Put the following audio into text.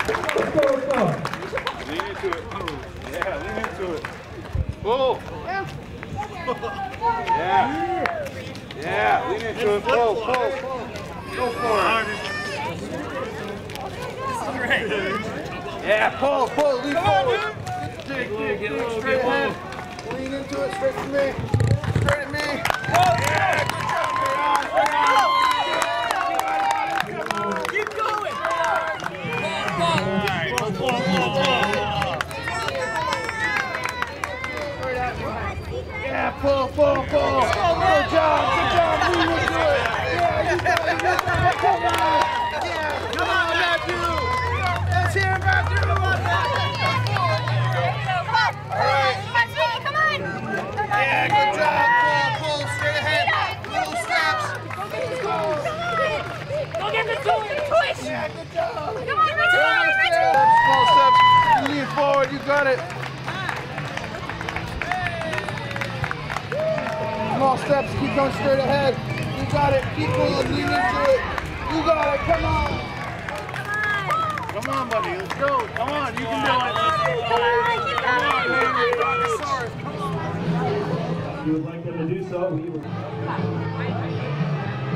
Let's go, let's go. Lean into it. Yeah, lean into it. Pull. Yeah. Yeah, lean into it. Pull, pull, pull. Go for it. Yeah, pull, pull, lean forward. Dig, straight ahead. Lean into it, straight to me. Straight at me. Yeah, good job, man. Keep going. Yeah, pull, pull, pull. Good job, lean into it. Yeah, you got it, come on. Yeah, come on, Matthew. Let's hear Matthew. Yeah, good job. Pull, straight ahead. Little steps. Go get the twist. Yeah, good job. Come on, Richard. Small steps. You lean forward. You got it. Small steps. Keep going straight ahead. You got it. Keep pulling. Lean into it. You got it. Come on. Come on, buddy. Let's go. Come on. You can do it. Come on, baby. Come on. If you would like them to do so, we will.